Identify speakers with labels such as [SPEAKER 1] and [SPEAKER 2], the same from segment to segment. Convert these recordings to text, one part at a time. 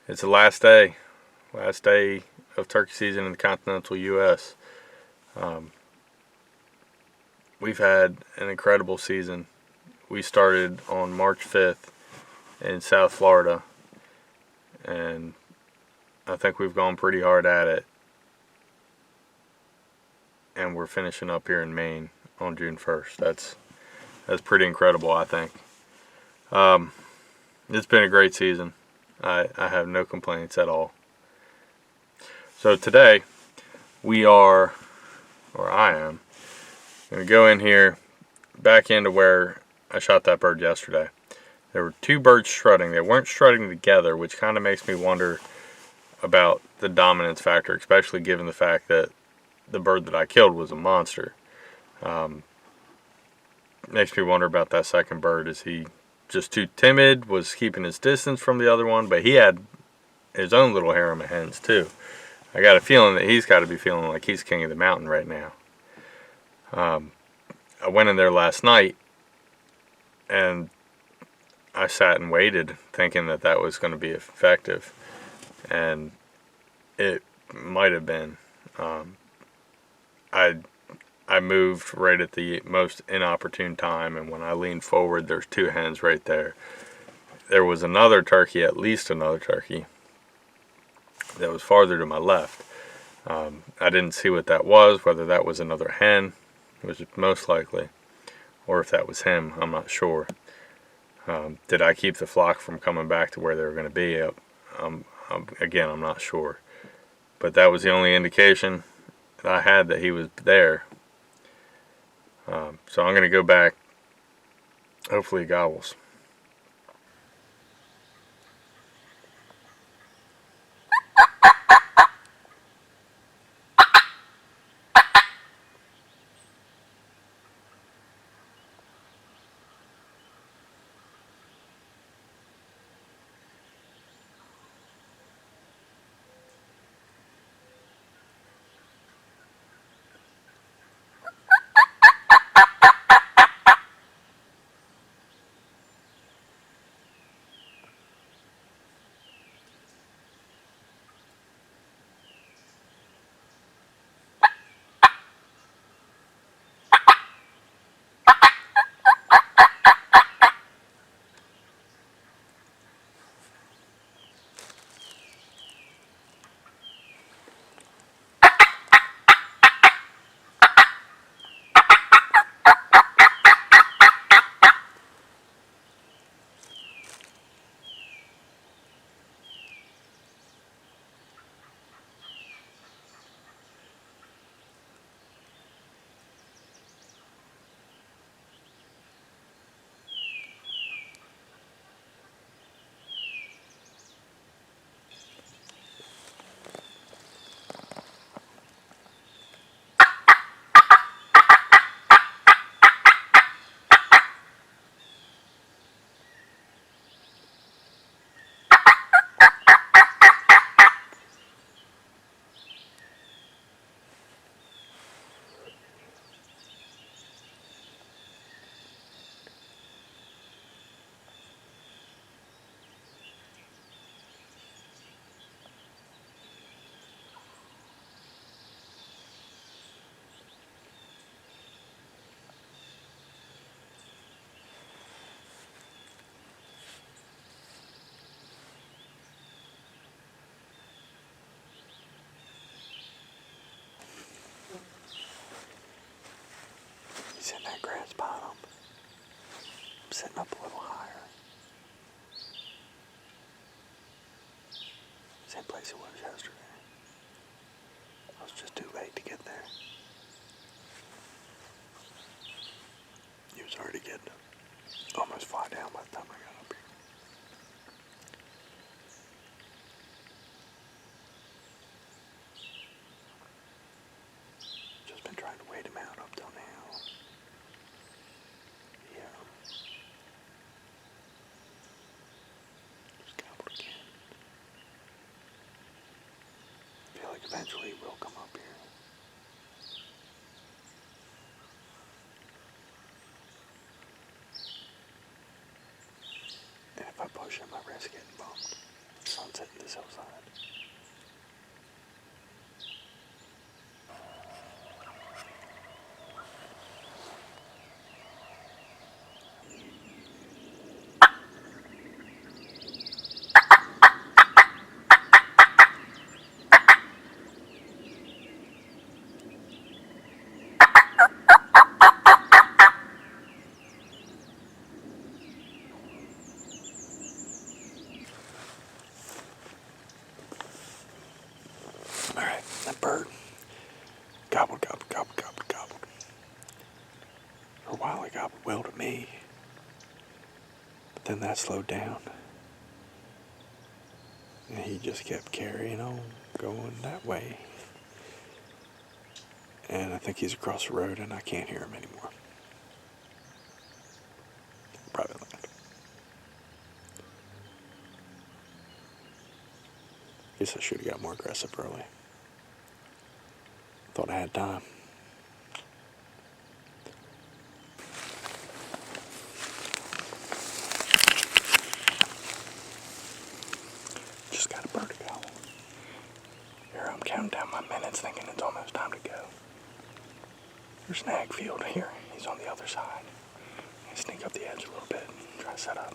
[SPEAKER 1] It's the last day of turkey season in the continental U.S. We've had an incredible season. We started on March 5th in South Florida, and I think we've gone pretty hard at it. And we're finishing up here in Maine on June 1st. That's pretty incredible, I think. It's been a great season. I have no complaints at all. So today, I am, going to go in here, back into where I shot that bird yesterday. There were two birds strutting. They weren't strutting together, which kind of makes me wonder about the dominance factor, especially given the fact that the bird that I killed was a monster. Makes me wonder about that second bird. Is he just too timid? Was keeping his distance from the other one? But he had his own little harem of hens too. I got a feeling that he's got to be feeling like he's king of the mountain right now. I went in there last night and I sat and waited thinking that that was going to be effective, and it might have been. I moved right at the most inopportune time, and when I leaned forward, there's two hens right there. There was another turkey, at least another turkey, that was farther to my left. I didn't see what that was, whether that was another hen, which is most likely, or if that was him, I'm not sure. Did I keep the flock from coming back to where they were going to be? Again, I'm not sure. But that was the only indication that I had that he was there. So I'm going to go back. Hopefully he gobbles. He's in that grass bottom. I'm sitting up a little higher. Same place it was yesterday. I was just too late to get there. He was already getting almost fly down by the time I got up here. Just been trying to wait him out up till now. Eventually we'll come up here. And if I push him, I risk getting bumped. Sun's hitting this hill
[SPEAKER 2] that slowed down. And he just kept carrying on, going that way. And I think he's across the road and I can't hear him anymore. Private land. Guess I should have got more aggressive early. Thought I had time. Just got a bird to go. Here I'm counting down my minutes thinking it's almost time to go. There's an ag field here. He's on the other side. I sneak up the edge a little bit and try to set up.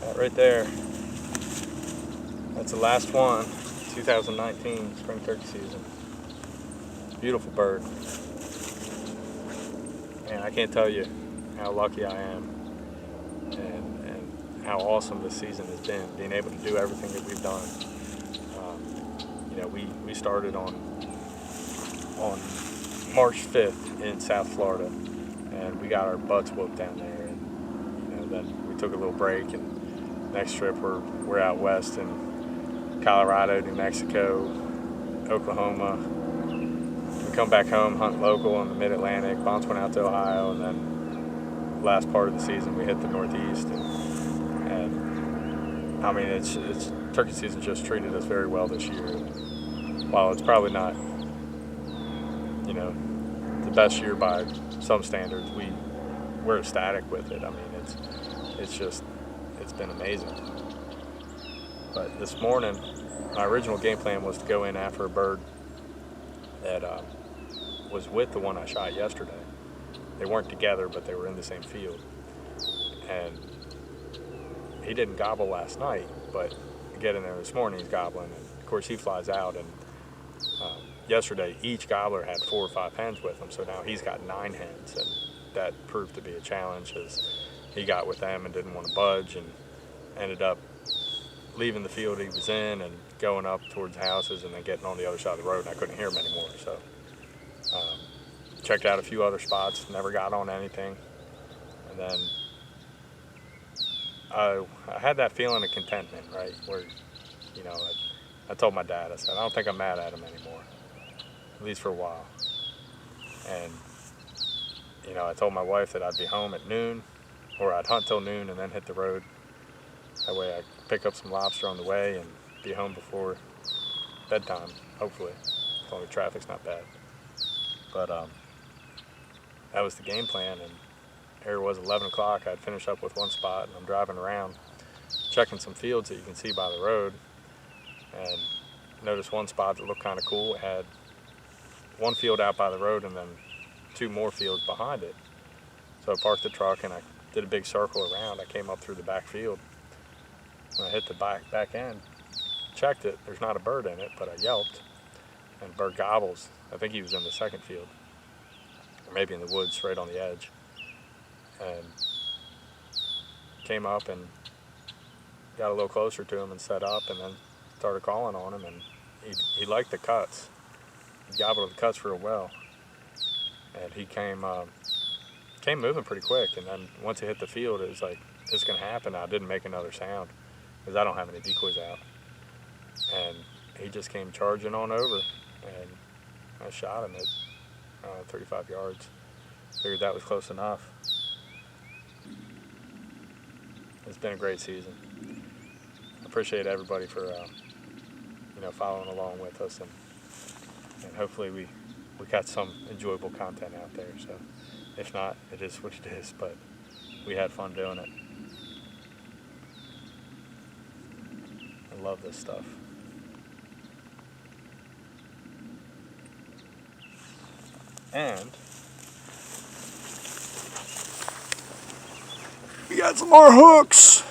[SPEAKER 2] That right there, that's the last one, 2019 spring turkey season. Beautiful bird. And I can't tell you how lucky I am and how awesome this season has been, being able to do everything that we've done. You know, we started on March 5th in South Florida, and we got our butts whooped down there. And you know, then we took a little break, and next trip we're out west in Colorado, New Mexico, Oklahoma. We come back home, hunt local in the Mid-Atlantic. Bounce went out to Ohio, and then last part of the season we hit the Northeast. And I mean, it's turkey season just treated us very well this year. While it's probably not, you know, the best year by some standards, we're ecstatic with it. I mean, it's been amazing. But this morning, my original game plan was to go in after a bird that was with the one I shot yesterday. They weren't together, but they were in the same field. And he didn't gobble last night, but getting there this morning, he's gobbling. And of course, he flies out. And yesterday, each gobbler had 4 or 5 hens with him, so now he's got 9 hens. And that proved to be a challenge as he got with them and didn't want to budge, and ended up leaving the field he was in and going up towards houses and then getting on the other side of the road, and I couldn't hear him anymore. So checked out a few other spots, never got on anything. And then I had that feeling of contentment, right, where, you know, I told my dad, I said, I don't think I'm mad at him anymore, at least for a while. And, you know, I told my wife that I'd be home at noon, or I'd hunt till noon and then hit the road. That way I could pick up some lobster on the way and be home before bedtime, hopefully, as long as traffic's not bad. But that was the game plan, and here it was 11 o'clock. I'd finished up with one spot, and I'm driving around checking some fields that you can see by the road, and noticed one spot that looked kind of cool. It had one field out by the road and then 2 more fields behind it. So I parked the truck and I did a big circle around. I came up through the back field. When I hit the back end, checked it, there's not a bird in it, but I yelped, and the bird gobbles. I think he was in the second field, or maybe in the woods right on the edge. And came up and got a little closer to him and set up, and then started calling on him, and he liked the cuts. He gobbled the cuts real well, and he came moving pretty quick. And then once he hit the field, it was like, this is going to happen. I didn't make another sound because I don't have any decoys out, and he just came charging on over, and I shot him at 35 yards. Figured that was close enough. It's been a great season. I appreciate everybody for following along with us, and hopefully we got some enjoyable content out there. So if not, it is what it is, but we had fun doing it. I love this stuff. And we got some more hooks.